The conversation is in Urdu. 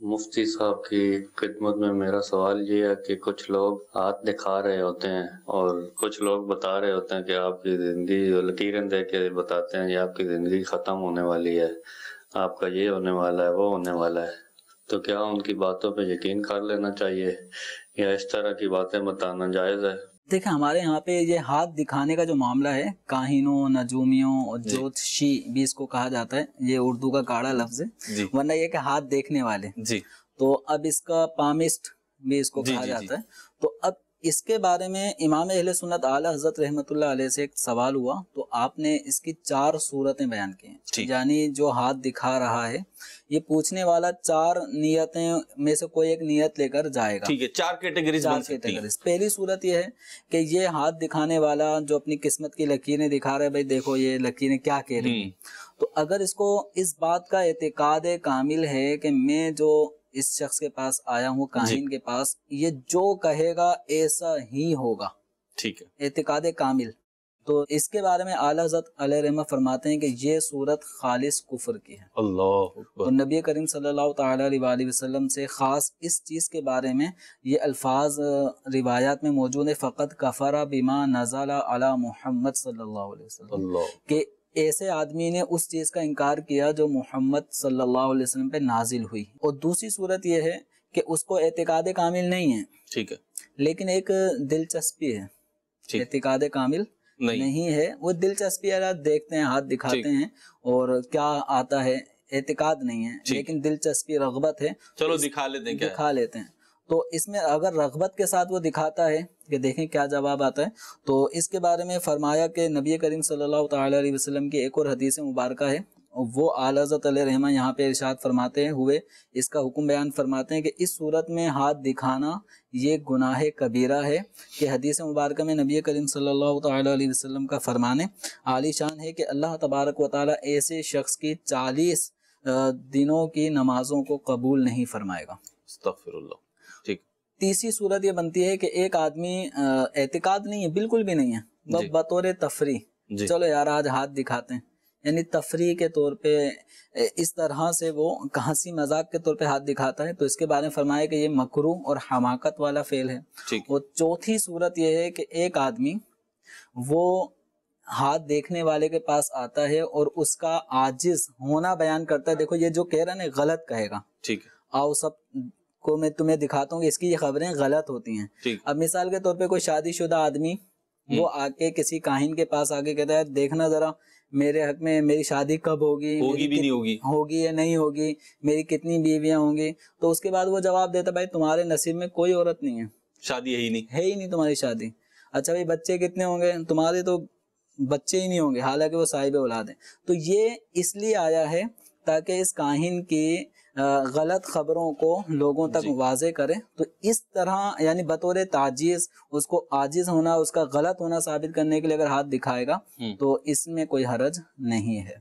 مفتی صاحب کی خدمت میں میرا سوال یہ ہے کہ کچھ لوگ ہاتھ دکھا رہے ہوتے ہیں اور کچھ لوگ بتا رہے ہوتے ہیں کہ آپ کی زندگی لکیریں دے کے بتاتے ہیں یہ آپ کی زندگی ختم ہونے والی ہے، آپ کا یہ ہونے والا ہے وہ ہونے والا ہے، تو کیا ان کی باتوں پہ یقین کر لینا چاہیے یا اس طرح کی باتیں بتانا جائز ہے؟ دیکھیں ہمارے یہاں پہ یہ ہاتھ دکھانے کا جو معاملہ ہے، کاہنوں، نجومیوں اور جوتشی بھی اس کو کہا جاتا ہے، یہ اردو کا گاڑا لفظ ہے، ورنہ یہ کہ ہاتھ دیکھنے والے، تو اب اس کا پامسٹ بھی اس کو کہا جاتا ہے۔ تو اب اس کے بارے میں امام اہل سنت اعلی حضرت رحمۃ اللہ علیہ سے ایک سوال ہوا، تو آپ نے اس کی 4 صورتیں بیان کی ہیں، یعنی جو ہاتھ دکھا رہا ہے یہ پوچھنے والا 4 نیتیں میں سے کوئی ایک نیت لے کر جائے گا۔ 4 کیٹیگریز بن سکتی ہیں۔ پہلی صورت یہ ہے کہ یہ ہاتھ دکھانے والا جو اپنی قسمت کی لکیریں دکھا رہا ہے، بھائی دیکھو یہ لکیریں کیا کہہ رہی ہیں، تو اگر اس کو اس بات کا اعتقاد کامل ہے کہ میں جو اس شخص کے پاس آیا ہوں، کاہن کے پاس، یہ جو کہے گا ایسا ہی ہوگا، ٹھیک ہے، اعتقاد کامل، تو اس کے بارے میں اعلیٰ حضرت علیہ رحمہ فرماتے ہیں کہ یہ صورت خالص کفر کی ہے۔ اللہ اور نبی کریم صلی اللہ تعالیٰ علیہ وآلہ وسلم سے خاص اس چیز کے بارے میں یہ الفاظ روایات میں موجود ہے، فقط کفر بما نزل علی محمد صلی اللہ علیہ وسلم، کہ ایسے آدمی نے اس چیز کا انکار کیا جو محمد صلی اللہ علیہ وسلم پہ نازل ہوئی۔ اور دوسری صورت یہ ہے کہ اس کو اعتقاد کامل نہیں ہے، ٹھیک ہے، لیکن ایک دلچسپی ہے، اعتقاد کامل نہیں ہے، وہ دلچسپی ہے، دیکھتے ہیں، ہاتھ دکھاتے ہیں اور کیا آتا ہے، اعتقاد نہیں ہے لیکن دلچسپی، رغبت ہے، چلو دکھا لیتے ہیں۔ تو اس میں اگر رغبت کے ساتھ وہ دکھاتا ہے کہ دیکھیں کیا جواب آتا ہے، تو اس کے بارے میں فرمایا کہ نبی کریم صلی اللہ تعالیٰ علیہ وسلم کی ایک اور حدیث مبارکہ ہے، وہ اعلیٰ حضرت علیہ رحمہ یہاں پہ ارشاد فرماتے ہوئے اس کا حکم بیان فرماتے ہیں کہ اس صورت میں ہاتھ دکھانا یہ گناہ کبیرہ ہے، کہ حدیث مبارکہ میں نبی کریم صلی اللہ تعالیٰ علیہ وسلم کا فرمانے عالی شان ہے کہ اللہ تبارک و تعالیٰ ایسے شخص کی 40 دنوں کی نمازوں کو قبول نہیں فرمائے گا۔ استغفر اللہ۔ ٹھیک۔ تیسری صورت یہ بنتی ہے کہ ایک آدمی اعتقاد نہیں ہے، بالکل بھی نہیں ہے، بطور تفریح، چلو یار آج ہاتھ دکھاتے ہیں، یعنی تفریح کے طور پہ اس طرح سے وہ ہنسی مذاق کے طور پہ ہاتھ دکھاتا ہے، تو اس کے بارے میں فرمایا کہ یہ مکروہ اور حماقت والا فعل ہے۔ اور چوتھی صورت یہ ہے کہ ایک آدمی وہ ہاتھ دیکھنے والے کے پاس آتا ہے اور اس کا عاجز ہونا بیان کرتا ہے، دیکھو یہ جو کہہ رہا ہے نا غلط کہے گا، ٹھیک ہے، آؤ سب کو میں تمہیں دکھاتا ہوں کہ اس کی یہ خبریں غلط ہوتی ہیں۔ اب مثال کے طور پہ کوئی شادی شدہ آدمی وہ آ کے کسی کاہن کے پاس آ کے کہتا ہے دیکھنا ذرا میرے حق میں میری شادی کب ہوگی، ہوگی یا نہیں ہوگی، میری کتنی بیویاں ہوں گی، تو اس کے بعد وہ جواب دیتا بھائی تمہارے نصیب میں کوئی عورت نہیں ہے، شادی ہے ہی نہیں تمہاری شادی۔ اچھا بھائی بچے کتنے ہوں گے، تمہارے تو بچے ہی نہیں ہوں گے، حالانکہ وہ صاحب اولاد ہیں۔ تو یہ اس لیے آیا ہے تاکہ اس کاہن کی غلط خبروں کو لوگوں تک واضح کرے، تو اس طرح یعنی بطور تعجیز اس کو عاجز ہونا، اس کا غلط ہونا ثابت کرنے کے لیے اگر ہاتھ دکھائے گا تو اس میں کوئی حرج نہیں ہے۔